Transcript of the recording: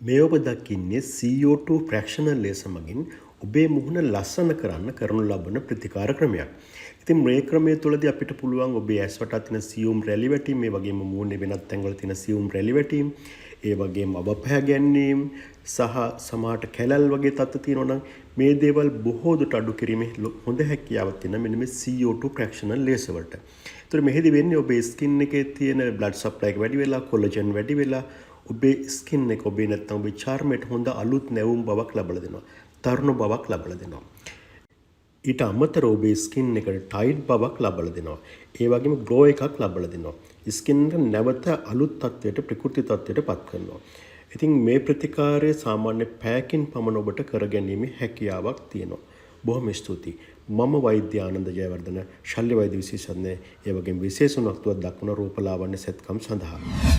මේ ඔබ දකින්නේ CO2 ෆ්‍රැක්ෂනල් ලේස මගින් ඔබේ මුහුණ ලස්සන කරන්න කරනු ලබන ප්‍රතිකාර ක්‍රමයක්. ඉතින් මේ ක්‍රමය තුළදී අපිට පුළුවන් ඔබේ ඇස් වටා තියෙන සියුම් රැලි වැටීම්, මේ වගේම මුහුණේ වෙනත් තැන්වල තියෙන සියුම් රැලි වැටීම්, ඒ වගේම අබ පැහැ ගැනීම සහ සමහරට කැලල් වගේ තත්ත්ව තියෙනවා නම් මේ දේවල් බොහෝ දුරට අඩු කිරීමේ හොඳ හැකියාවක් තියෙන මෙන්න මේ CO2 ෆ්‍රැක්ෂනල් ලේස වලට. ඒතර මෙහෙදි වෙන්නේ ඔබේ ස්කින් එකේ තියෙන බ්ලඩ් සප්ලයි එක වැඩි වෙලා, කොලජන් වැඩි වෙලා ඔබේ ස්කින් එක ඔබේ නැත්නම් ඔබේ චර්මයට හොඳ අලුත් නැවුම් බවක් ලබා දෙනවා. තරුණ බවක් ලබා දෙනවා. ඊට අමතරව ඔබේ ස්කින් එකට ටයිට් බවක් ලබා දෙනවා. ඒ වගේම ග්ලෝ එකක් ලබා දෙනවා. ස්කින් එක නැවත අලුත් තත්ත්වයට ප්‍රකෘති තත්ත්වයට පත් කරනවා. ඉතින් මේ ප්‍රතිකාරය සාමාන්‍ය පැයකින් පමණ ඔබට කරගැනීමේ හැකියාවක් තියෙනවා. බොහොම ස්තුතියි. මම වෛද්‍ය ආනන්ද ජයවර්ධන, ශල්‍ය වෛද්‍ය විශේෂඥ, ඒ වගේම විශේෂ උනත්තුවක් දක්වන රූපලාවන්‍ය සැත්කම් සඳහා